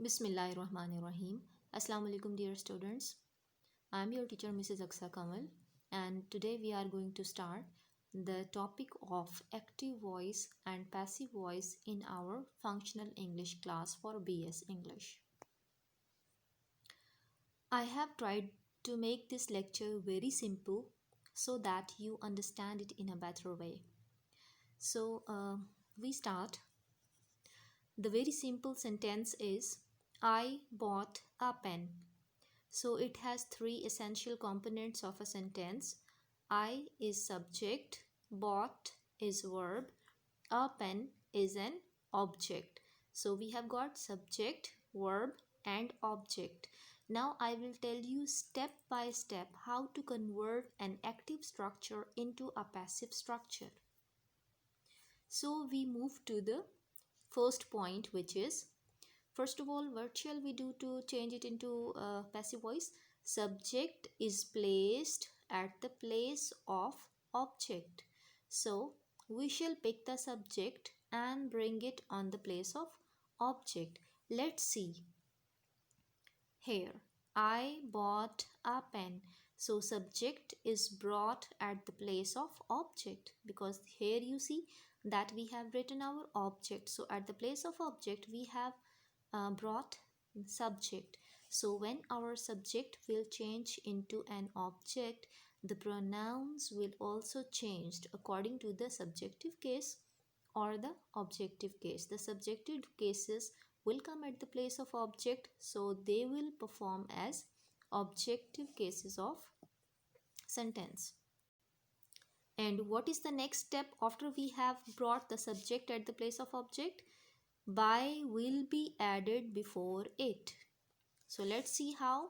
Bismillahirrahmanirrahim. Assalamu alaikum dear students. I am your teacher Mrs. Aksa Kamal, and today we are going to start the topic of active voice and passive voice in our functional English class for BS English. I have tried to make this lecture very simple so that you understand it in a better way. So we start. The very simple sentence is I bought a pen. So it has three essential components of a sentence. I is subject, bought is verb, a pen is an object. So we have got subject, verb and object. Now I will tell you step by step how to convert an active structure into a passive structure. So we move to the first point, which is, first of all, what shall we do to change it into passive voice? Subject is placed at the place of object. So we shall pick the subject and bring it on the place of object. Let's see. Here, I bought a pen. So subject is brought at the place of object, because here you see that we have written our object. So at the place of object we have brought subject. So when our subject will change into an object, the pronouns will also change according to the subjective case or the objective case. The subjective cases will come at the place of object, so they will perform as objective cases of sentence. And what is the next step after we have brought the subject at the place of object? By will be added before it. So let's see how.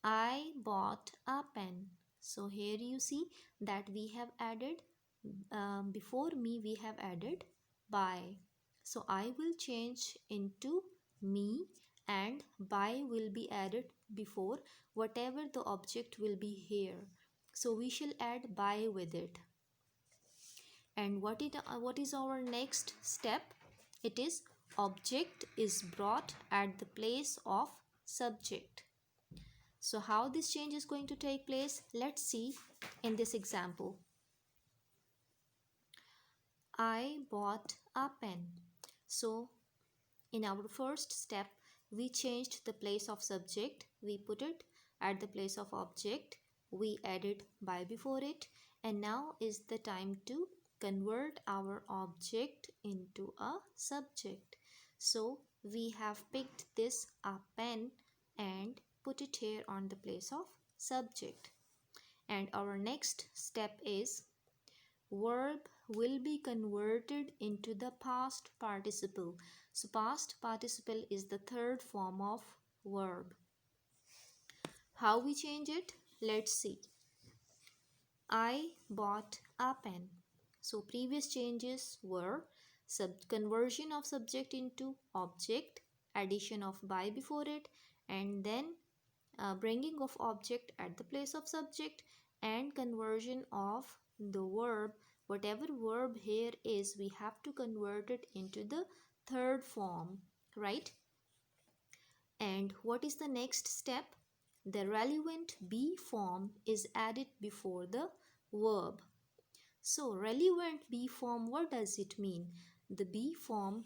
I bought a pen. So here you see that we have added, before me we have added by. So I will change into me and by will be added before whatever the object will be here. So we shall add by with it. And what is our next step? It is object is brought at the place of subject. So how this change is going to take place? Let's see in this example. I bought a pen. So in our first step, we changed the place of subject. We put it at the place of object. We added by before it. And now is the time to convert our object into a subject. So we have picked this a pen and put it here on the place of subject. And our next step is verb will be converted into the past participle. So past participle is the third form of verb. How we change it? Let's see. I bought a pen. So previous changes were conversion of subject into object, addition of by before it, and then bringing of object at the place of subject, and conversion of the verb. Whatever verb here is, we have to convert it into the third form, right? And what is the next step? The relevant be form is added before the verb. So relevant be form, what does it mean? The be form,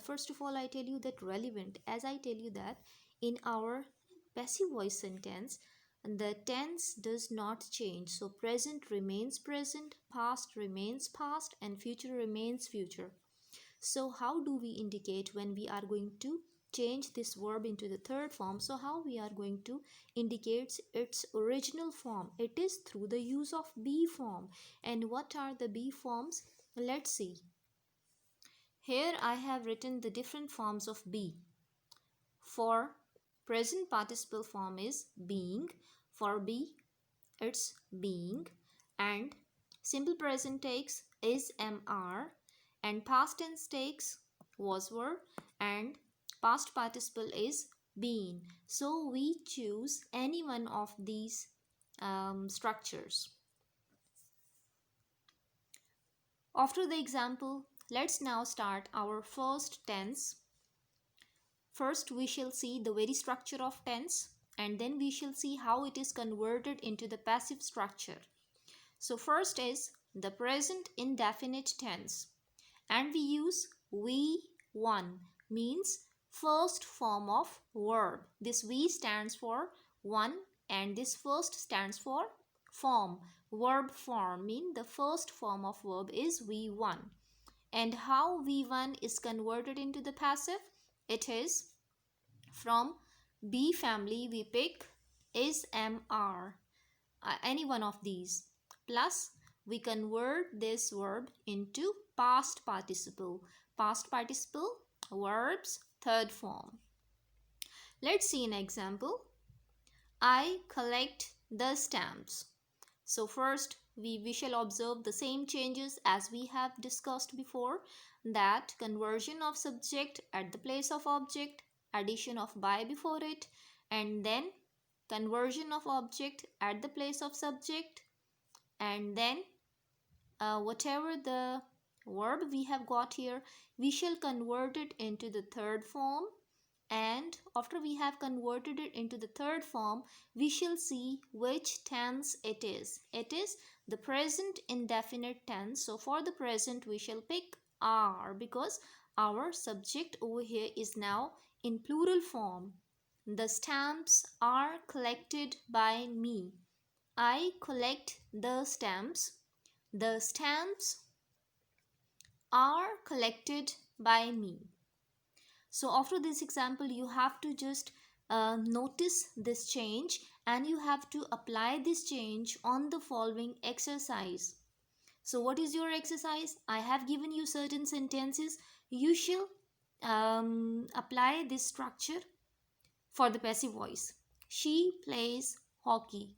first of all I tell you that relevant, as I tell you that in our passive voice sentence the tense does not change. So present remains present, past remains past, and future remains future. So how do we indicate when we are going to change this verb into the third form? So how we are going to indicate its original form? It is through the use of be form. And what are the be forms? Let's see. Here I have written the different forms of be. For present participle form is being. For be, it's being. And simple present takes is, am, are. And past tense takes was, were, and past participle is been. So we choose any one of these structures. After the example, let's now start our first tense. first we shall see the very structure of tense, and then we shall see how it is converted into the passive structure. So first is the present indefinite tense, and we use V1, means first form of verb. This V stands for one and this first stands for form. Verb form mean the first form of verb is V1. And how V1 is converted into the passive? It is from B family we pick is MR, any one of these, plus we convert this verb into past participle. Past participle, verbs, third form. Let's see an example. I collect the stamps. So first we shall observe the same changes as we have discussed before, that conversion of subject at the place of object, addition of by before it, and then conversion of object at the place of subject, and then whatever the verb we have got here, we shall convert it into the third form. And after we have converted it into the third form, we shall see which tense it is. It is the present indefinite tense. So for the present we shall pick are, because our subject over here is now in plural form. The stamps are collected by me. I collect the stamps. The stamps are collected by me. So after this example, you have to just notice this change, and you have to apply this change on the following exercise. So what is your exercise? I have given you certain sentences. You shall apply this structure for the passive voice. She plays hockey.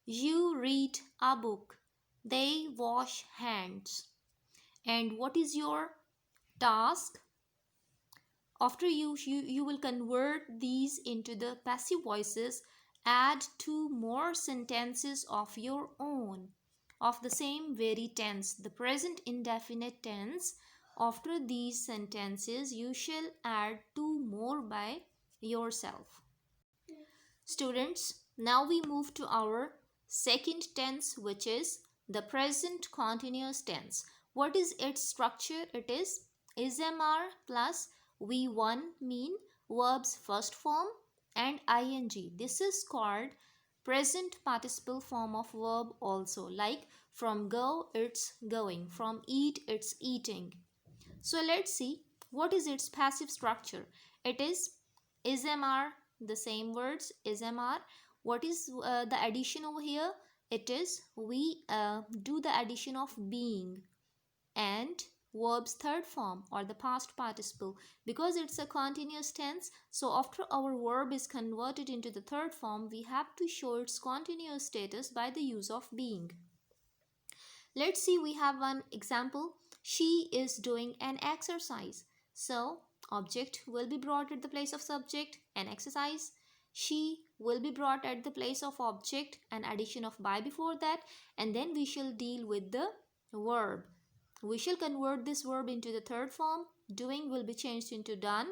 You read a book. They wash hands. And what is your task? After you will convert these into the passive voices, add 2 more sentences of your own of the same very tense, the present indefinite tense. After these sentences, you shall add 2 more by yourself. Students, now we move to our second tense, which is the present continuous tense. What is its structure? It is MR plus V1, mean verb's first form, and ing. This is called present participle form of verb also. Like from go, it's going. From eat, it's eating. So let's see what is its passive structure. It is MR, the same words, MR. What is the addition over here? It is we do the addition of being and verb's third form or the past participle, because it's a continuous tense. So after our verb is converted into the third form, we have to show its continuous status by the use of being. Let's see, we have one example. She is doing an exercise. So object will be brought at the place of subject, an exercise. She will be brought at the place of object, an addition of by before that, and then we shall deal with the verb. We shall convert this verb into the third form. Doing will be changed into done,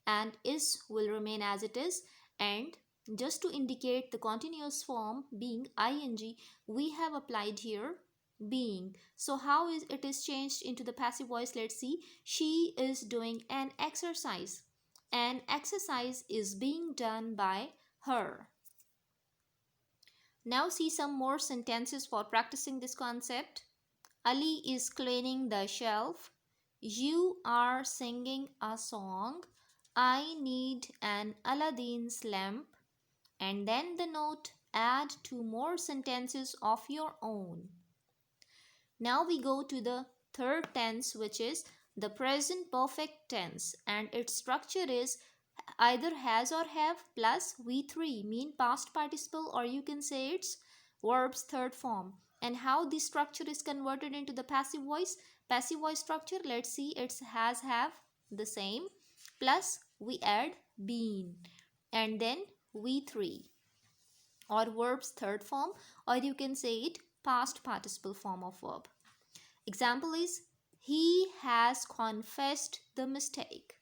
and is will remain as it is. And just to indicate the continuous form being ing, we have applied here being. So how is it is changed into the passive voice? Let's see. She is doing an exercise. An exercise is being done by her. Now see some more sentences for practicing this concept. Ali is cleaning the shelf. You are singing a song. I need an Aladdin's lamp. And then the note, add 2 more sentences of your own. Now we go to the third tense, which is the present perfect tense, and its structure is either has or have plus V3, mean past participle, or you can say it's verb's third form. And how this structure is converted into the passive voice? Passive voice structure, let's see, it's has, have, the same, plus we add been, and then V3 or verb's third form, or you can say it past participle form of verb. Example is, he has confessed the mistake.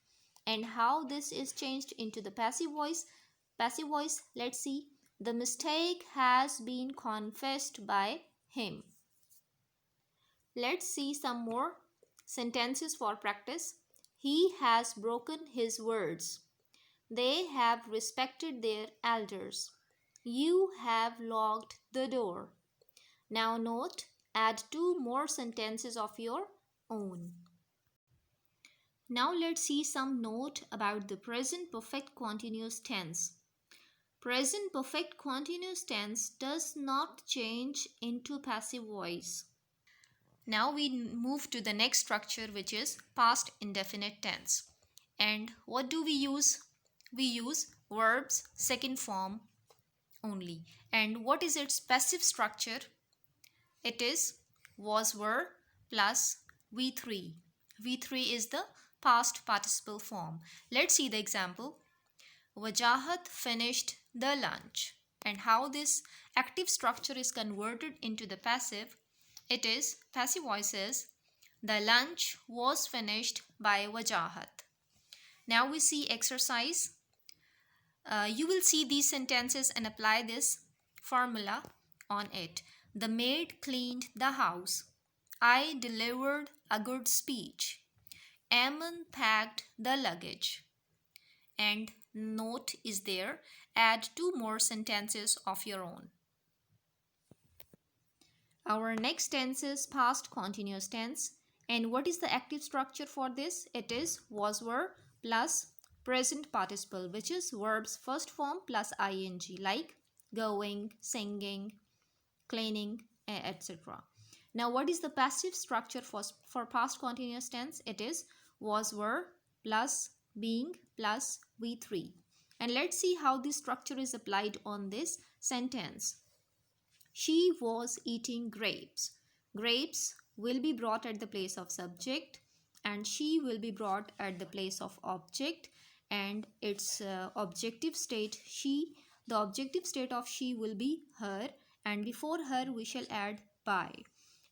And how this is changed into the passive voice? Passive voice, let's see. The mistake has been confessed by him. Let's see some more sentences for practice. He has broken his words. They have respected their elders. You have locked the door. Now note, add 2 more sentences of your own. Now let's see some note about the present perfect continuous tense. Present perfect continuous tense does not change into passive voice. Now we move to the next structure, which is past indefinite tense. And what do we use? We use verbs second form only. And what is its passive structure? It is was, were plus V3. V3 is the past participle form. Let's see the example. Wajahat finished the lunch. And how this active structure is converted into the passive? It is passive voices. The lunch was finished by Wajahat. Now we see exercise. You will see these sentences and apply this formula on it. The maid cleaned the house. I delivered a good speech. Ammon packed the luggage. And note is there. Add 2 more sentences of your own. Our next tense is past continuous tense. And what is the active structure for this? It is was, were plus present participle, which is verbs first form plus ing, like going, singing, cleaning, etc. Now what is the passive structure for past continuous tense? It is was, were plus being plus V3. And let's see how this structure is applied on this sentence. She was eating grapes. Grapes will be brought at the place of subject and she will be brought at the place of object, and its objective state she. The objective state of she will be her, and before her we shall add by.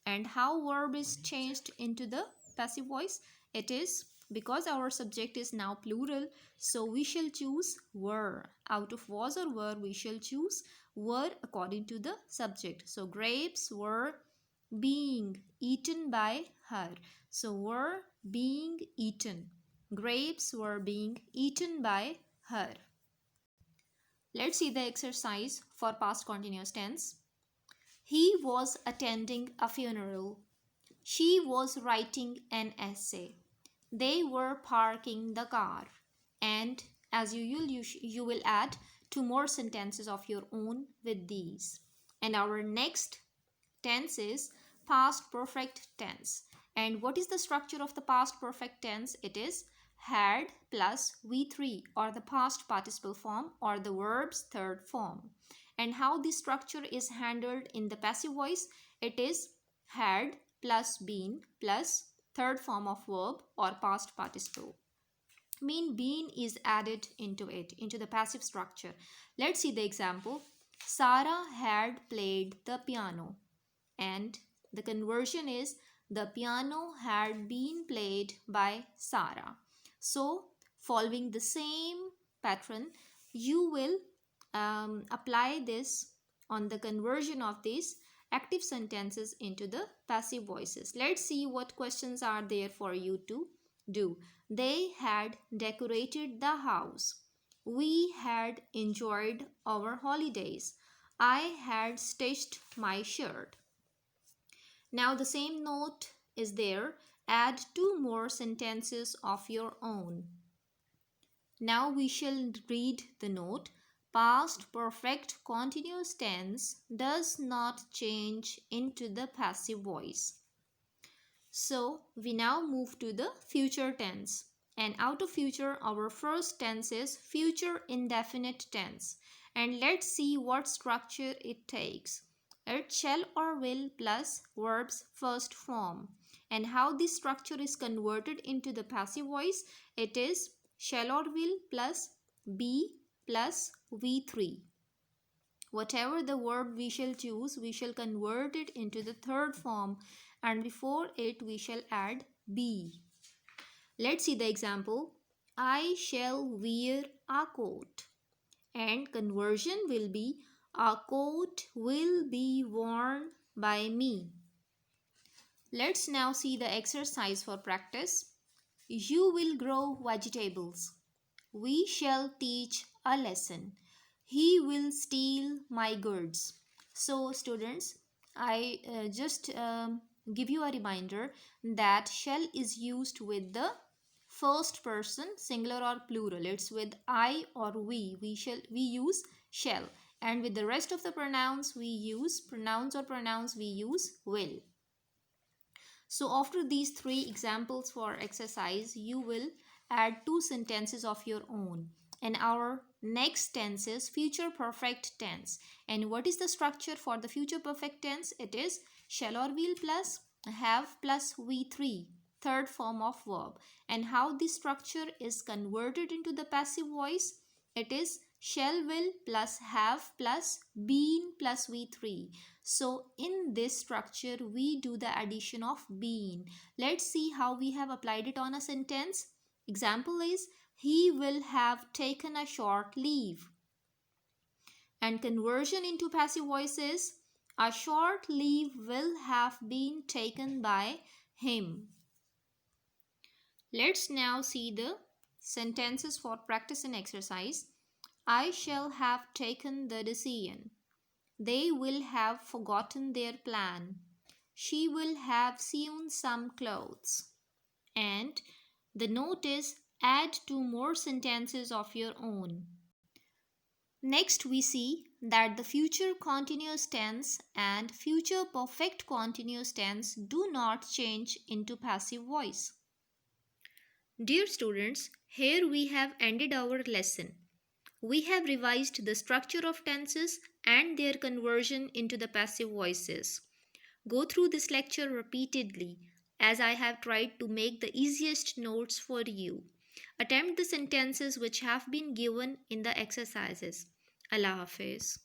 And how verb is changed into the passive voice? It is because our subject is now plural, so we shall choose were. Out of was or were, we shall choose were according to the subject. So grapes were being eaten by her. So were being eaten. Grapes were being eaten by her. Let's see the exercise for past continuous tense. He was attending a funeral. She was writing an essay. They were parking the car. And as usual, you will add 2 more sentences of your own with these. And our next tense is past perfect tense. And what is the structure of the past perfect tense? It is had plus V3, or the past participle form, or the verb's third form. And how this structure is handled in the passive voice? It is had plus been plus third form of verb or past participle. Been is added into it, into the passive structure. Let's see the example. Sarah had played the piano. And the conversion is the piano had been played by Sarah. So following the same pattern, you will apply this on the conversion of these active sentences into the passive voices. Let's see what questions are there for you to do. They had decorated the house. We had enjoyed our holidays. I had stitched my shirt. Now the same note is there. Add 2 more sentences of your own. Now we shall read the note. Past perfect continuous tense does not change into the passive voice. So we now move to the future tense. And out of future, our first tense is future indefinite tense. And let's see what structure it takes. It shall or will plus verb's first form. And how this structure is converted into the passive voice? It is shall or will plus be plus V3. Whatever the verb we shall choose, we shall convert it into the third form, and before it we shall add be. Let's see the example. I shall wear a coat. And conversion will be a coat will be worn by me. Let's now see the exercise for practice. You will grow vegetables. We shall teach a lesson. He will steal my goods. So, students, I just give you a reminder that shall is used with the first person, singular or plural. It's with I or we. We use shall, and with the rest of the pronouns we use pronouns we use will. So after these three examples for exercise, you will add two sentences of your own. And our next tense is future perfect tense. And what is the structure for the future perfect tense? It is shall or will plus have plus V3, third form of verb. And how this structure is converted into the passive voice? It is shall will plus have plus been plus V3. So in this structure, we do the addition of been. Let's see how we have applied it on a sentence. Example is, he will have taken a short leave. And conversion into passive voice is, a short leave will have been taken by him. Let's now see the sentences for practice and exercise. I shall have taken the decision. They will have forgotten their plan. She will have sewn some clothes. And the note is add two more sentences of your own. Next, we see that the future continuous tense and future perfect continuous tense do not change into passive voice. Dear students, here we have ended our lesson. We have revised the structure of tenses and their conversion into the passive voices. Go through this lecture repeatedly as I have tried to make the easiest notes for you. Attempt the sentences which have been given in the exercises. Allah Hafiz.